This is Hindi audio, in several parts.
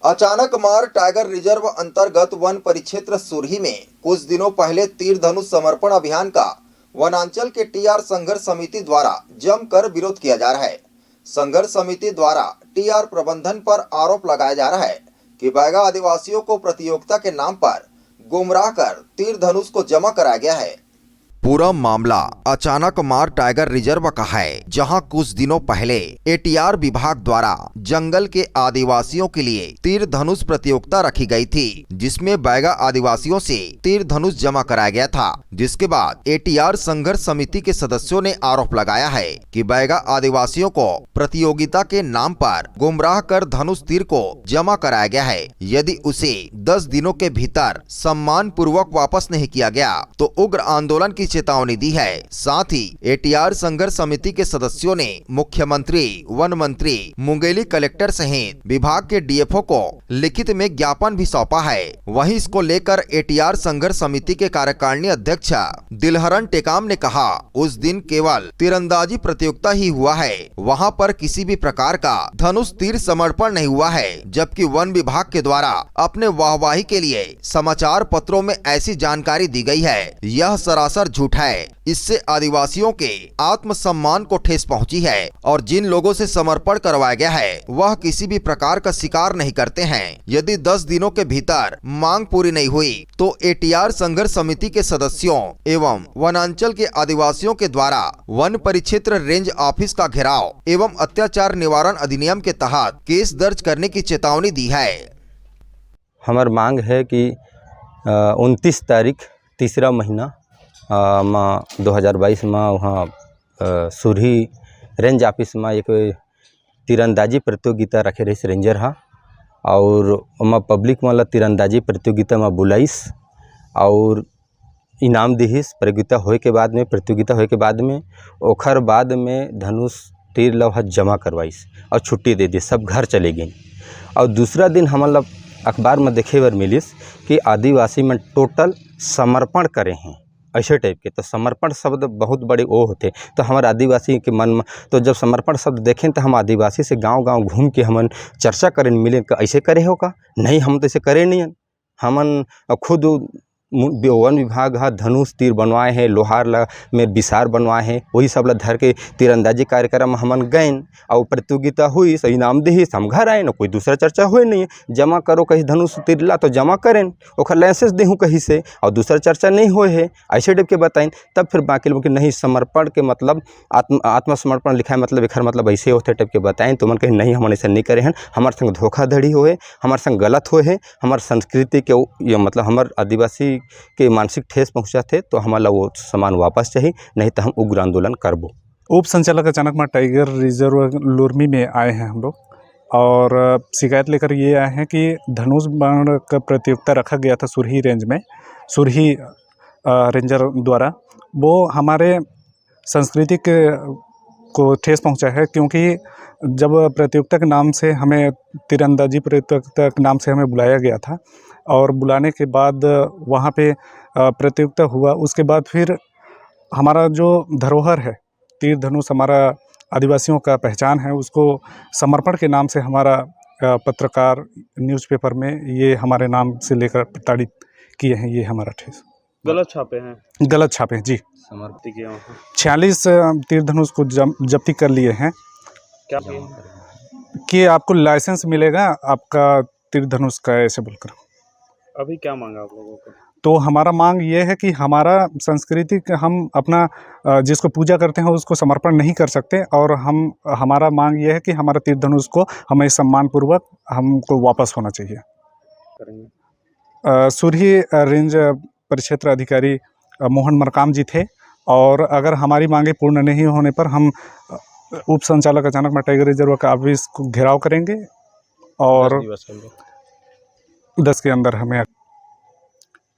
अचानक मार टाइगर रिजर्व अंतर्गत वन परिक्षेत्र सुरही में कुछ दिनों पहले तीर धनुष समर्पण अभियान का वनांचल के टीआर संघर्ष समिति द्वारा जमकर विरोध किया जा रहा है। संघर्ष समिति द्वारा टीआर प्रबंधन पर आरोप लगाया जा रहा है कि बैगा आदिवासियों को प्रतियोगिता के नाम पर गुमराह कर तीर धनुष को जमा कराया गया है। पूरा मामला अचानक मार टाइगर रिजर्व का है, जहां कुछ दिनों पहले एटीआर विभाग द्वारा जंगल के आदिवासियों के लिए तीर धनुष प्रतियोगिता रखी गई थी, जिसमें बैगा आदिवासियों से तीर धनुष जमा कराया गया था। जिसके बाद एटीआर संघर्ष समिति के सदस्यों ने आरोप लगाया है कि बैगा आदिवासियों को प्रतियोगिता के नाम पर गुमराह कर धनुष तीर को जमा कराया गया है। यदि उसे 10 दिनों के भीतर सम्मान पूर्वक वापस नहीं किया गया तो उग्र आंदोलन की चेतावनी दी है। साथ ही एटीआर संघर्ष समिति के सदस्यों ने मुख्यमंत्री, वन मंत्री, मुंगेली कलेक्टर सहित विभाग के डीएफओ को लिखित में ज्ञापन भी सौंपा है। वहीं इसको लेकर एटीआर संघर्ष समिति के कार्यकारिणी अध्यक्ष दिलहरन टेकाम ने कहा, उस दिन केवल तीरंदाजी प्रतियोगिता ही हुआ है, वहां पर किसी भी प्रकार का धनुष तीर समर्पण नहीं हुआ है। जबकि वन विभाग के द्वारा अपने वाहवाही के लिए समाचार पत्रों में ऐसी जानकारी दी गई है, यह सरासर झूठ है। इससे आदिवासियों के आत्मसम्मान को ठेस पहुंची है और जिन लोगों से समर्पण करवाया गया है वह किसी भी प्रकार का शिकार नहीं करते हैं। यदि 10 दिनों के भीतर मांग पूरी नहीं हुई तो एटीआर संघर्ष समिति के सदस्यों एवं वनांचल के आदिवासियों के द्वारा वन परिक्षेत्र रेंज ऑफिस का घेराव एवं अत्याचार निवारण अधिनियम के तहत केस दर्ज करने की चेतावनी दी है। हमार मांग है कि 29 तारीख तीसरा महीना 2022 में वहाँ सुरही रेंज ऑफिस में एक तीरंदाजी प्रतियोगिता रखे रही रेंजर हाँ, और वहाँ पब्लिक वाला तीरंदाजी प्रतियोगिता में बुलाइस और इनाम दिहिस। प्रतियोगिता होए के बाद में ओखर बाद में धनुष तीर लवहा जमा करवाइस और छुट्टी दे दी, सब घर चले गए। और दूसरा दिन हमारा अखबार में देखे बर मिलिस कि आदिवासी में टोटल समर्पण करे हैं ऐसे टाइप के। तो समर्पण शब्द बहुत बड़े वो होते, तो हमारे आदिवासी के मन में तो जब समर्पण शब्द देखें तो हम आदिवासी से गांव-गांव घूम के हमन चर्चा करें, मिले ऐसे करे हो का नहीं, हम तो ऐसे करे नहीं। हमन खुद वन विभाग हा धनुष तीर बनवाए हैं, लोहार में विसार बनवाए हैं, वही सब ला धर के तीरंदाजी कार्यक्रम हमन गए और प्रतियोगिता हुई, सही इनाम दे, हम घर आए ना, कोई दूसरा चर्चा हुए नहीं। जमा करो कहीं धनुष तीर ला तो जमा करें, ओखर लाइसेंस देहूँ कहीं से, और दूसरा चर्चा नहीं हुए है ऐसे टाइप के बताएं। तब फिर बाकी लोग नहीं, समर्पण के मतलब आत्मसमर्पण लिखा है, मतलब एक मतलब ऐसे होते टाइप के बताएं। तो मन कहीं नहीं, हम ऐसा नहीं करे हैं, हमारे संग धोखाधड़ी हुए, हमारे संग गलत हुए है, हमारे संस्कृति के मतलब हमारे आदिवासी के मानसिक ठेस पहुंचा थे, तो हमारा वो सामान वापस चाहिए, नहीं तो हम उग्र आंदोलन करबो। उप संचालक अचानक में टाइगर रिजर्व लुरमी में आए हैं हम लोग, और शिकायत लेकर ये आए हैं कि धनुष बाण का प्रतियोगिता रखा गया था सुरही रेंज में, सुरही रेंजर द्वारा, वो हमारे संस्कृति को ठेस पहुंचा है। क्योंकि जब प्रतियोगिता के नाम से हमें तीरंदाजी प्रतियोगिता के नाम से हमें बुलाया गया था, और बुलाने के बाद वहाँ पे प्रतियोगिता हुआ, उसके बाद फिर हमारा जो धरोहर है तीर धनुष, हमारा आदिवासियों का पहचान है, उसको समर्पण के नाम से हमारा पत्रकार न्यूज़पेपर में ये हमारे नाम से लेकर प्रताड़ित किए हैं। ये हमारा ठेस गलत छापे हैं, गलत छापे हैं जी। समर्पित किया 46 तीर धनुष को जब्ती कर लिए हैं। क्या कि आपको लाइसेंस मिलेगा आपका तीर धनुष का, ऐसे बोलकर। अभी क्या मांगा आप लोगों को? तो हमारा मांग ये है कि हमारा संस्कृति हम अपना जिसको पूजा करते हैं उसको समर्पण नहीं कर सकते, और हमारा मांग ये है कि हमारा तीर धनुष को हमें सम्मानपूर्वक हमको वापस होना चाहिए। सुरही रेंज परिक्षेत्र अधिकारी मोहन मरकाम जी थे, और अगर हमारी मांगे पूर्ण नहीं होने पर हम उप संचालक अचानक में टाइगर रिजर्व का ऑफिस को घेराव करेंगे, और 10 के अंदर हमें,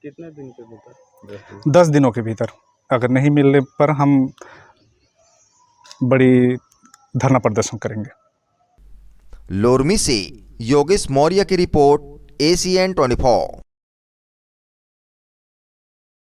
कितने दिन के भीतर? 10 दिनों के भीतर। अगर नहीं मिलने पर हम बड़ी धरना प्रदर्शन करेंगे। लोरमी से योगेश मौर्य की रिपोर्ट, ACN 24।